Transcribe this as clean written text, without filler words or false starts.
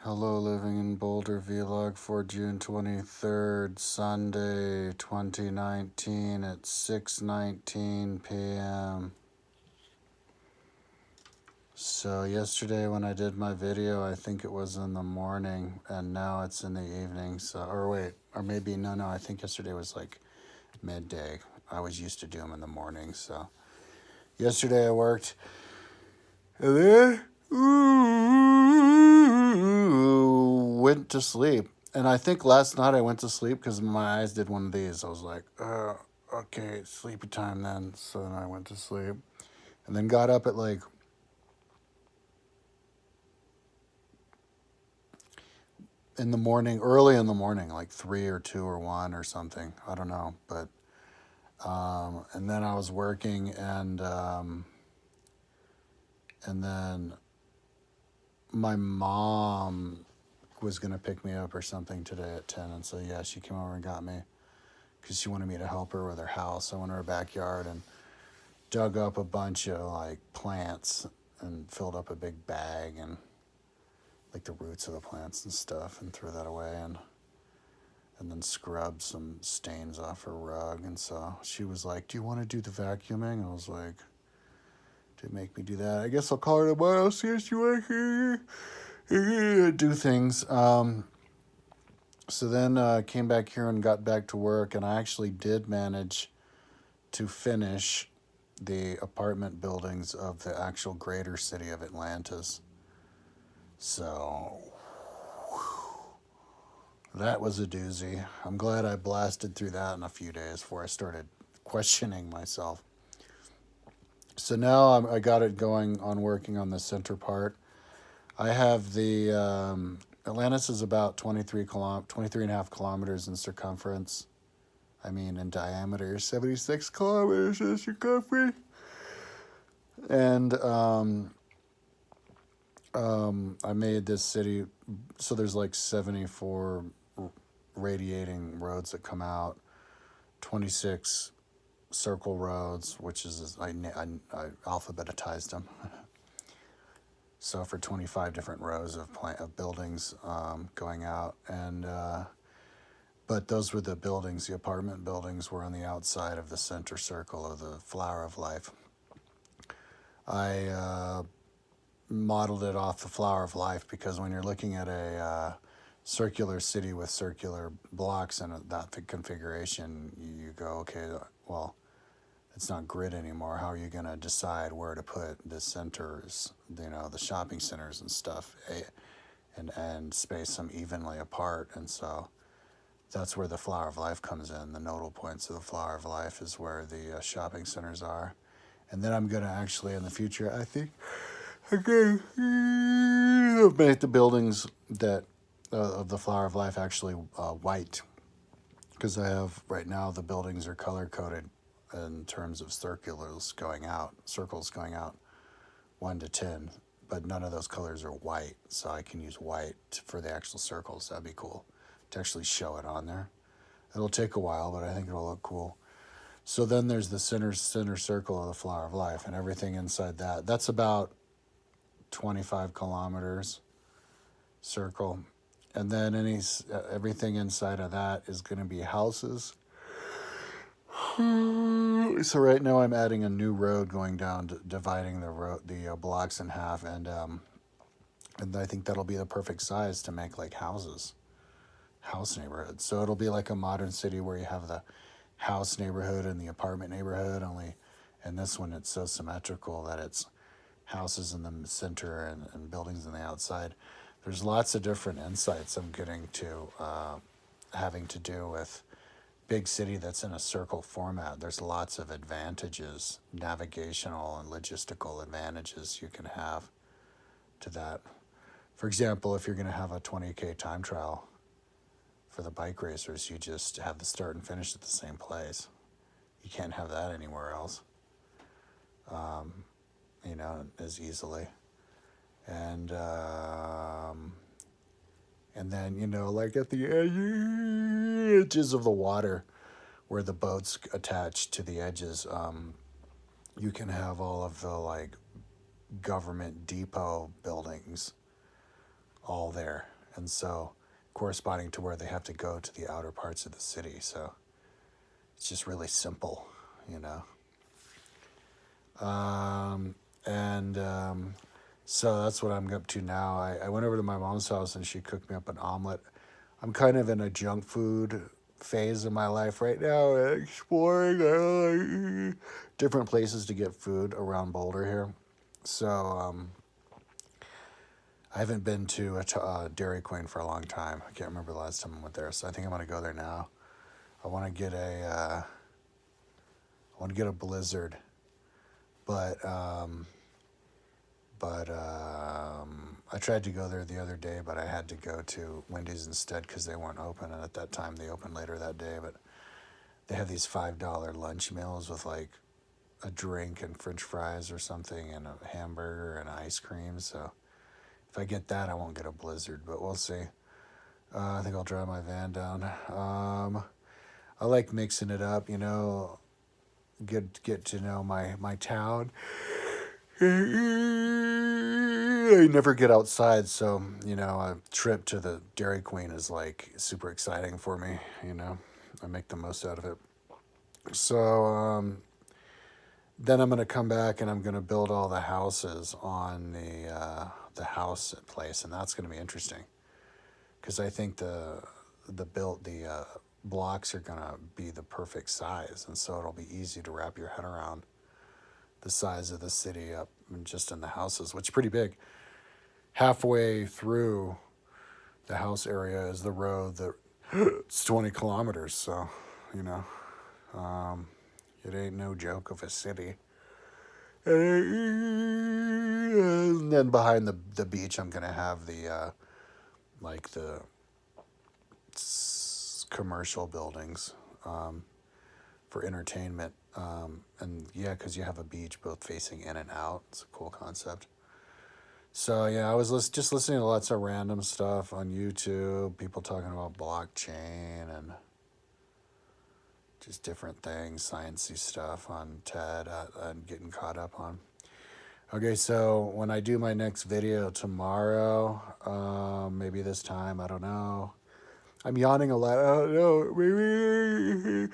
Hello, living in Boulder vlog for June 23rd, Sunday, 2019 at 6:19 p.m. So yesterday when I did my video, I think it was in the morning, and now it's in the evening. Or maybe no, I think yesterday was like midday. I was used to do them in the morning. So yesterday I worked, and then went to sleep. And I think last night I went to sleep because my eyes did one of these. I was like, okay, it's sleepy time then. So then I went to sleep. And then got up at like in the morning, early in the morning, like 3 or 2 or 1 or something. I don't know. But, and then I was working and then my mom was going to pick me up or something today at 10. And so, yeah, she came over and got me because she wanted me to help her with her house. I went to her backyard and dug up a bunch of like plants and filled up a big bag and like the roots of the plants and stuff and threw that away and then scrubbed some stains off her rug. And so she was like, do you want to do the vacuuming? I was like, to make me do that, I guess I'll call her tomorrow, see if she wants to do things. So then came back here and got back to work, and I actually did manage to finish the apartment buildings of the actual greater city of Atlantis. So that was a doozy. I'm glad I blasted through that in a few days before I started questioning myself. So now I got it going on working on the center part. I have the Atlantis is about 23 and a half kilometers in circumference. I mean, in diameter, 76 kilometers in circumference. And I made this city, so there's like 74 radiating roads that come out, 26 circle roads, which is, I alphabetized them. So for 25 different rows of buildings going out. And but those were the buildings, the apartment buildings were on the outside of the center circle of the Flower of Life. I modeled it off the Flower of Life because when you're looking at a circular city with circular blocks and that configuration, you go, okay, well, it's not grid anymore. How are you going to decide where to put the centers, the shopping centers and stuff, and space them evenly apart? And so that's where the Flower of Life comes in. The nodal points of the Flower of Life is where the shopping centers are. And then I'm going to actually, in the future, I think, okay, make the buildings that of the Flower of Life actually white, because I have right now the buildings are color coded in terms of circles going out 1 to 10, but none of those colors are white, so I can use white for the actual circles. That'd be cool to actually show it on there. It'll take a while, but I think it'll look cool. So then there's the center circle of the Flower of Life, and everything inside that. That's about 25 kilometers circle. And then everything inside of that is going to be houses. So right now I'm adding a new road going down, dividing the blocks in half, and I think that'll be the perfect size to make like house neighborhoods. So it'll be like a modern city where you have the house neighborhood and the apartment neighborhood, only in this one it's so symmetrical that it's houses in the center and buildings on the outside. There's lots of different insights I'm getting to having to do with big city that's in a circle format. There's lots of advantages, navigational and logistical advantages you can have to that. For example, if you're going to have a 20K time trial for the bike racers, you just have the start and finish at the same place. You can't have that anywhere else, as easily. And then, like at the edges of the water where the boats attach to the edges, you can have all of the like government depot buildings all there. and so corresponding to where they have to go to the outer parts of the city. So it's just really simple, you know. And so that's what I'm up to now. I went over to my mom's house and she cooked me up an omelet. I'm kind of in a junk food phase of my life right now, exploring different places to get food around Boulder here. So I haven't been to a Dairy Queen for a long time. I can't remember the last time I went there, so I think I'm gonna go there now. I want to get a Blizzard, but I tried to go there the other day, but I had to go to Wendy's instead because they weren't open, and at that time they opened later that day. But they have these $5 lunch meals with like a drink and French fries or something, and a hamburger and ice cream. So if I get that, I won't get a Blizzard, but we'll see. I think I'll drive my van down. I like mixing it up, you know, get to know my town. I never get outside, so, you know, a trip to the Dairy Queen is like super exciting for me, you know. I make the most out of it. So then I'm going to come back and I'm going to build all the houses on the house place, and that's going to be interesting because I think the blocks are going to be the perfect size, and so it'll be easy to wrap your head around the size of the city up and just in the houses, which is pretty big. Halfway through the house area is the road that it's 20 kilometers, so, you know, it ain't no joke of a city. And then behind the beach, I'm gonna have the like the commercial buildings for entertainment. And yeah, because you have a beach both facing in and out. It's a cool concept. So yeah, I was just listening to lots of random stuff on YouTube. People talking about blockchain and just different things, sciencey stuff on TED. I'm getting caught up on. Okay, so when I do my next video tomorrow, maybe this time, I don't know. I'm yawning a lot. I don't know. Maybe